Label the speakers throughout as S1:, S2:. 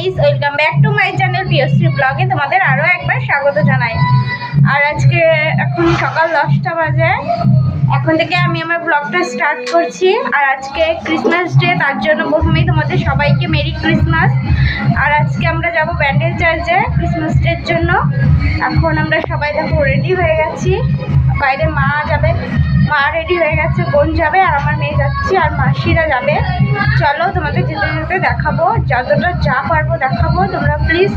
S1: Guys, welcome back to my channel Piyoshree ব্লগে তোমাদের আরও একবার স্বাগত জানাই। আর আজকে এখন সকাল 10টা বাজে। এখন থেকে আমি আমার ব্লগটা স্টার্ট করছি। আর আজকে ক্রিসমাস ডে, তার জন্য প্রথমেই তোমাদের সবাইকে মেরি ক্রিসমাস। আর আজকে আমরা যাব ব্যান্ডেল চার্চে ক্রিসমাস ডের জন্য। এখন আমরা সবাই দেখো রেডি হয়ে গেছি। বাইরে মা যাবে, মা রেডি হয়ে গেছে, বোন যাবে আর আমার মেয়ে যাচ্ছি, আর মাসিরা যাবে। চলো তোমাদের যেতে যেতে দেখাবো, যতটা যা পারবো দেখাবো। তোমরা প্লিজ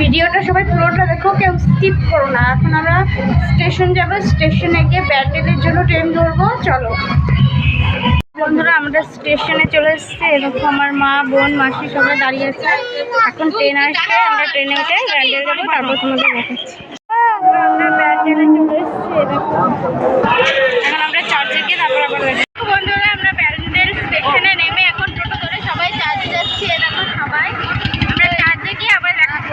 S1: ভিডিওটা সবাই পুরোটা দেখো, কেউ স্কিপ করো না। এখন আমরা স্টেশন যাবো, স্টেশনে গিয়ে ব্যান্ডেলের জন্য ট্রেন ধরবো। চলো বন্ধুরা, আমরা স্টেশনে চলে এসেছি। এরকম আমার মা, বোন, মাসি সবাই দাঁড়িয়ে আছে। এখন ট্রেন আসবে, আমরা ট্রেনে উঠে ব্যান্ডেল যাবো, তারপর তোমাদের দেখাচ্ছি। আমরা ব্যান্ডেলে চলে এসেছি। এখন আমরা চার্জে গিয়ে তারপর আবার বন্ধুরা, আমরা ব্যান্ডেল স্টেশনে নেমে এখন টোটো করে সবাই চার্জে যাচ্ছি। এরকম সবাই আমরা চার্জে গিয়ে আবার দেখাচ্ছি।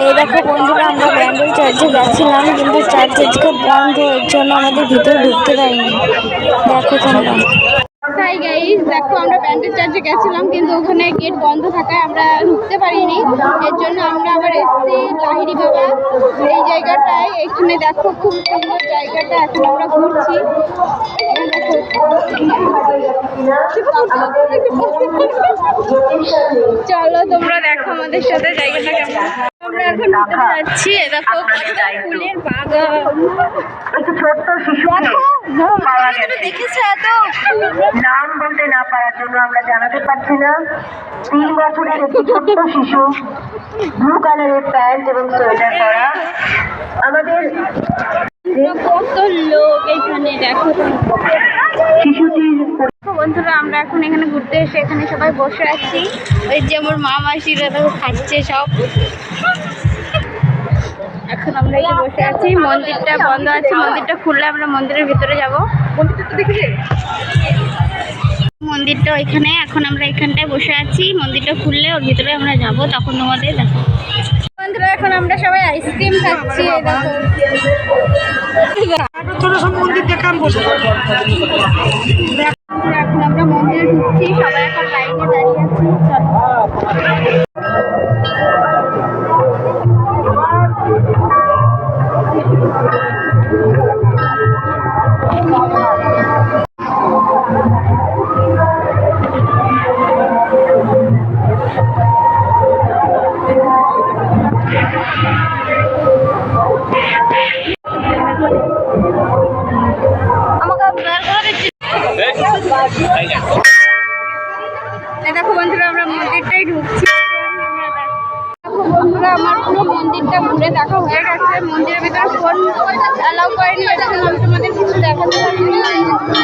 S2: এই দেখো বন্ধুরা, আমরা ব্যান্ডেল চার্চে যাচ্ছিলাম, কিন্তু চার্চ আজকে বন্ধ, এর জন্য আমাদের ভিতরে ঢুকতে দেয়নি। দেখো তোমরা।
S1: হাই গাইস, দেখো আমরা ব্যান্ডেল চার্চে গেছিলাম, কিন্তু ওখানে গেট বন্ধ থাকায় আমরা ঢুকতে পারিনি। এর জন্য আমরা আবার এসেছি লাহিড়ি বাবা এই জায়গাটায়। এখানে দেখো খুব সুন্দর জায়গাটা, এখন আমরা ঘুরছি। চলো তোমরা দেখো আমাদের সাথে জায়গাটা কেমন। আমরা এখন ভিতরে যাচ্ছি। দেখো ফুলের বাগান,
S3: একটু ছোট্ট শিশু
S1: দেখেছো এত
S3: নাম বলতে না পারার জন্য আমরা জানাতে পারছি না। 3 বছরের একটি ছোট্ট শিশু, ব্লু কালারের প্যান্ট এবং সোয়েটার পরা। আমাদের
S1: কত লোক এখানে, দেখো
S3: শিশুটির
S1: বন্ধুরা। আমরা এখন এখানে ঘুরতে এসে এখানে সবাই বসে আছি। ওই যে আমার মা মাসিরা দেখো খাচ্ছে সব। এখন আমরা এখানে বসে আছি। মন্দিরটা বন্ধ আছে, মন্দিরটা খুললে আমরা মন্দিরের ভিতরে যাব। মন্দিরটা ওইখানে, এখন আমরা এখানটায় বসে আছি। মন্দিরটা খুললে ওর ভিতরে আমরা যাব, তখন তোমাদের দেখো। বন্ধুরা, এখন আমরা সবাই আইসক্রিম খাচ্ছি। এখন আমরা মন্দিরে ঢুকছি, সবাই এখন লাইনে দাঁড়িয়ে আছি। দেখো বন্ধুরা, আমরা মন্দিরটাই ঢুকছি। দেখো বন্ধুরা, আমার পুরো মন্দিরটা ঘুরে দেখা হয়ে গেছে। মন্দিরের ভিতরে ফোন অ্যালাউ করেনি, এরকম আমি তোমাদের কিছু দেখাতে পারিনি।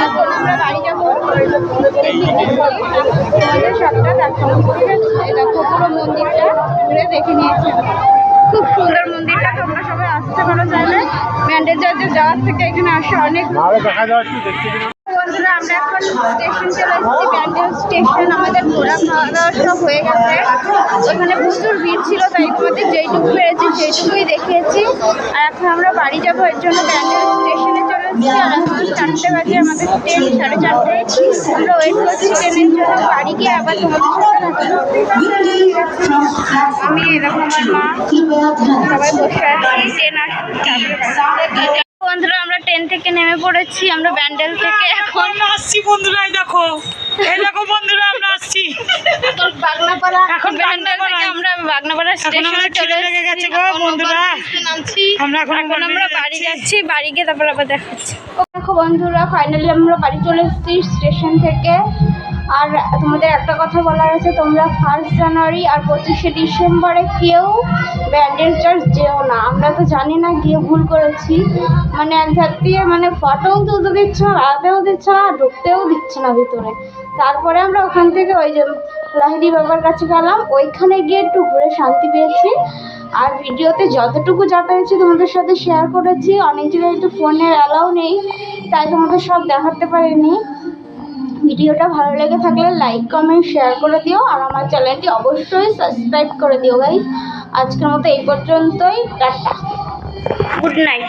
S1: এখন আমরা বাড়ি যাবো, তোমাদের সবটা দেখানো। এই দেখো পুরো মন্দিরটা ঘুরে দেখে নিয়েছি। খুব সুন্দর মন্দিরটা, তোমরা সবাই আসতে পারো চাইলে। ব্যান্ডেল চার্চে যাওয়ার থেকে এখানে আসে অনেক। বন্ধুরা, আমরা এখন স্টেশন চলে এসেছি, ব্যান্ডেল স্টেশন। আমাদের ঘোরা খাওয়া দাওয়া সব হয়ে গেছে। ওখানে প্রচুর ভিড় ছিল, তাই তোমাদের যেইটুকু পেরেছি সেইটুকুই দেখিয়েছি। আর এখন আমরা বাড়ি যাবো, এর জন্য ব্যান্ডেল স্টেশনে চলে এসেছি। আর এখন 4টে বাজে, আমাদের ট্রেন 4:30টায়। আমরা ওয়েট করছি ট্রেনের জন্য। বাড়ি গিয়ে আবার তোমাদের সাথে আমি এরকম আমার মা সবাই বসে আছি। ট্রেন আসছে। বন্ধুরা, আমরা ট্রেন থেকে নেমে পড়েছি। আমরা ব্যান্ডেল থেকে এখন
S4: আসছি বন্ধুরা। দেখো এই দেখো বন্ধুরা, আমরা আসছি
S1: বাগনাপাড়া। এখন ব্যান্ডেল থেকে আমরা বাগনাপাড়া স্টেশনে চলে গেছে গো বন্ধুরা।
S4: আমরা
S1: আমরা বাড়ি যাচ্ছি, বাড়ি গিয়ে তারপর আবার দেখাচ্ছি। দেখো বন্ধুরা, ফাইনালি আমরা বাড়ি চলে এসেছি স্টেশন থেকে। আর তোমাদের একটা কথা বলার আছে, তোমরা 1 জানুয়ারি আর 25শে ডিসেম্বরে কেউ ব্যান্ডেল চার্চ যেও না। আমরা তো জানি না, গিয়ে ভুল করেছি। মানে এক ধার দিয়ে মানে ফটোও তুলতে দিচ্ছে না, আলাদাও দিচ্ছে না, ঢুকতেও দিচ্ছে না ভিতরে। তারপরে আমরা ওখান থেকে ওই যে লাহিড়ি বাবার কাছে গেলাম, ওইখানে গিয়ে একটু ঘুরে শান্তি পেয়েছি। আর ভিডিওতে যতটুকু যা পেরেছি তোমাদের সাথে শেয়ার করেছি। অনেক জায়গায় একটু ফোনের অ্যালাউ নেই, তাই তোমাদের সব দেখাতে পারিনি। ভিডিওটা ভালো লেগে থাকলে লাইক, কমেন্ট, শেয়ার করে দিও। আর আমার চ্যানেলটি অবশ্যই সাবস্ক্রাইব করে দিও গাইস। আজকের মতো এই পর্যন্তই, টাটা, গুড নাইট।